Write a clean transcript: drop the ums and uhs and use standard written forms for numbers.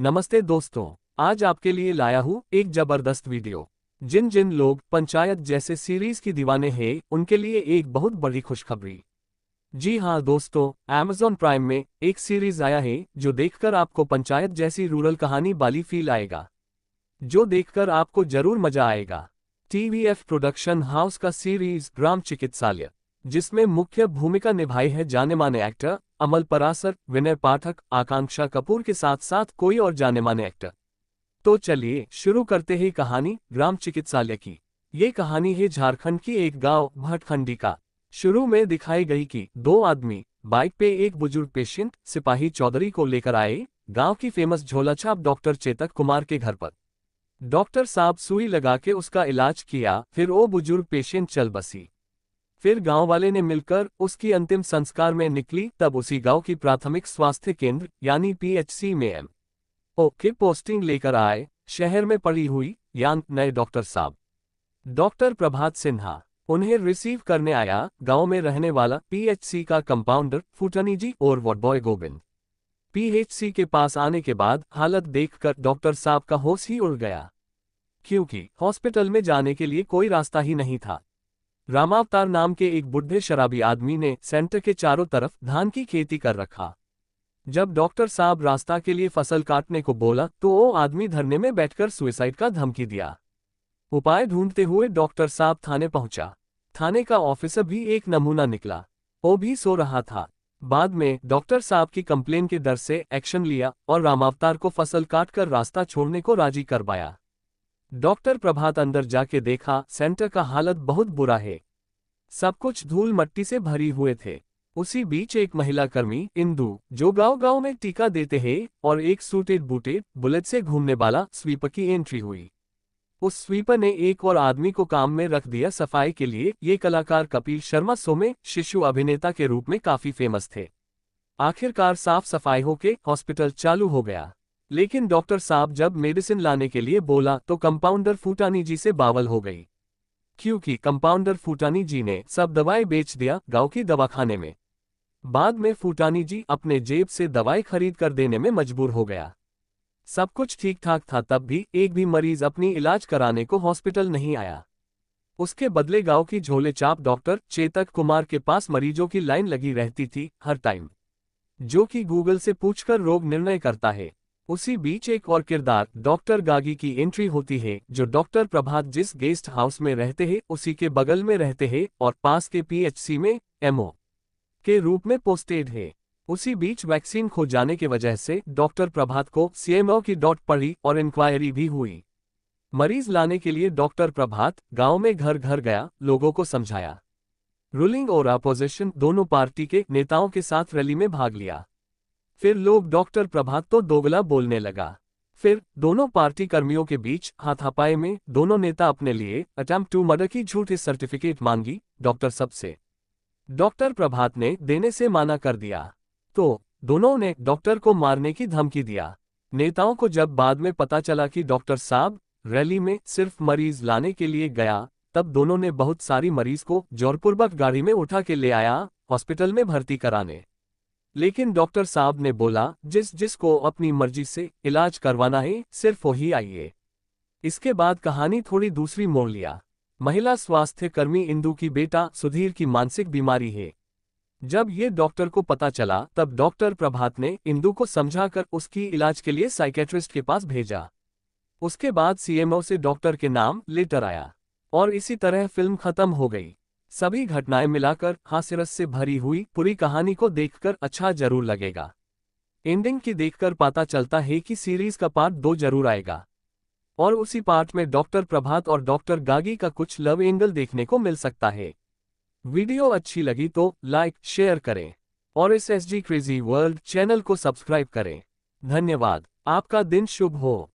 नमस्ते दोस्तों, आज आपके लिए लाया हूँ एक जबरदस्त वीडियो। जिन जिन लोग पंचायत जैसे सीरीज की दीवाने हैं उनके लिए एक बहुत बड़ी खुशखबरी। जी हाँ दोस्तों, Amazon प्राइम में एक सीरीज आया है जो देखकर आपको पंचायत जैसी रूरल कहानी वाली फील आएगा, जो देखकर आपको जरूर मजा आएगा। TVF प्रोडक्शन हाउस का सीरीज ग्राम चिकित्सालय, जिसमें मुख्य भूमिका निभाई है जाने माने एक्टर अमल परासर, विनय पाठक, आकांक्षा कपूर के साथ साथ कोई और जाने माने एक्टर। तो चलिए शुरू करते हैं कहानी ग्राम चिकित्सालय की। ये कहानी है झारखंड की एक गांव भटखंडी का। शुरू में दिखाई गई कि दो आदमी बाइक पे एक बुजुर्ग पेशेंट सिपाही चौधरी को लेकर आए गांव की फेमस झोलाछाप डॉक्टर चेतक कुमार के घर पर। डॉक्टर साहब सुई लगा के उसका इलाज किया, फिर वो बुजुर्ग पेशेंट चल बसी। फिर गांव वाले ने मिलकर उसकी अंतिम संस्कार में निकली। तब उसी गांव की प्राथमिक स्वास्थ्य केंद्र यानी PHC में MO की पोस्टिंग लेकर आए शहर में पड़ी हुई यान नए डॉक्टर साहब, डॉक्टर प्रभात सिन्हा। उन्हें रिसीव करने आया गांव में रहने वाला PHC का कंपाउंडर फूटनी जी और वार्ड बॉय गोविंद। PHC के पास आने के बाद हालत देखकर डॉक्टर साहब का होश ही उड़ गया, क्योंकि हॉस्पिटल में जाने के लिए कोई रास्ता ही नहीं था। रामावतार नाम के एक बुढ़े शराबी आदमी ने सेंटर के चारों तरफ धान की खेती कर रखा। जब डॉक्टर साहब रास्ता के लिए फसल काटने को बोला तो वो आदमी धरने में बैठकर सुसाइड का धमकी दिया। उपाय ढूंढते हुए डॉक्टर साहब थाने पहुंचा। थाने का ऑफिसर भी एक नमूना निकला, वो भी सो रहा था। बाद में डॉक्टर साहब की कंप्लेन के डर से एक्शन लिया और रामावतार को फसल काटकर रास्ता छोड़ने को राजी करवाया। डॉक्टर प्रभात अंदर जाके देखा सेंटर का हालत बहुत बुरा है, सब कुछ धूल मट्टी से भरी हुए थे। उसी बीच एक महिला कर्मी इंदू, जो गांव गांव में टीका देते हैं, और एक सूटेड बूटेड बुलेट से घूमने वाला स्वीपर की एंट्री हुई। उस स्वीपर ने एक और आदमी को काम में रख दिया सफाई के लिए। ये कलाकार कपिल शर्मा शो में शिशु अभिनेता के रूप में काफी फेमस थे। आखिरकार साफ सफाई होके हॉस्पिटल चालू हो गया। लेकिन डॉक्टर साहब जब मेडिसिन लाने के लिए बोला तो कंपाउंडर फूटानी जी से बावल हो गई, क्योंकि कंपाउंडर फूटानी जी ने सब दवाई बेच दिया गांव की दवाखाने में। बाद में फूटानी जी अपने जेब से दवाई खरीद कर देने में मजबूर हो गया। सब कुछ ठीक ठाक था, तब भी एक भी मरीज अपनी इलाज कराने को हॉस्पिटल नहीं आया। उसके बदले गांव की झोले चाप डॉक्टर चेतक कुमार के पास मरीजों की लाइन लगी रहती थी हर टाइम, जो कि गूगल से पूछकर रोग निर्णय करता है। उसी बीच एक और किरदार डॉक्टर गागी की एंट्री होती है, जो डॉक्टर प्रभात जिस गेस्ट हाउस में रहते हैं उसी के बगल में रहते हैं और पास के PHC में MO के रूप में पोस्टेड है। उसी बीच वैक्सीन खो जाने की वजह से डॉक्टर प्रभात को CMO की डॉट पड़ी और इंक्वायरी भी हुई। मरीज लाने के लिए डॉक्टर प्रभात गांव में घर घर गया, लोगों को समझाया। रूलिंग और अपोजिशन दोनों पार्टी के नेताओं के साथ रैली में भाग लिया। फिर लोग डॉक्टर प्रभात तो दोगला बोलने लगा। फिर दोनों पार्टी कर्मियों के बीच हाथापाई में दोनों नेता अपने लिए अटेम्प्ट टू मर्डर की झूठी सर्टिफिकेट मांगी डॉक्टर साहब से। डॉक्टर प्रभात ने देने से माना कर दिया, तो दोनों ने डॉक्टर को मारने की धमकी दिया। नेताओं को जब बाद में पता चला कि डॉक्टर साहब रैली में सिर्फ मरीज लाने के लिए गया, तब दोनों ने बहुत सारी मरीज को जोरपूर्वक गाड़ी में उठा के ले आया हॉस्पिटल में भर्ती कराने। लेकिन डॉक्टर साहब ने बोला जिसको अपनी मर्जी से इलाज करवाना है सिर्फ वही आइए। इसके बाद कहानी थोड़ी दूसरी मोड़ लिया। महिला स्वास्थ्य कर्मी इंदू की बेटा सुधीर की मानसिक बीमारी है। जब ये डॉक्टर को पता चला तब डॉक्टर प्रभात ने इंदू को समझाकर उसकी इलाज के लिए साइकेट्रिस्ट के पास भेजा। उसके बाद CMO से डॉक्टर के नाम लेटर आया और इसी तरह फिल्म खत्म हो गई। सभी घटनाएं मिलाकर हास्यरस से भरी हुई पूरी कहानी को देखकर अच्छा जरूर लगेगा। एंडिंग की देखकर पता चलता है कि सीरीज का पार्ट 2 जरूर आएगा और उसी पार्ट में डॉक्टर प्रभात और डॉक्टर गागी का कुछ लव एंगल देखने को मिल सकता है। वीडियो अच्छी लगी तो लाइक शेयर करें और इस SG क्रेजी वर्ल्ड चैनल को सब्सक्राइब करें। धन्यवाद। आपका दिन शुभ हो।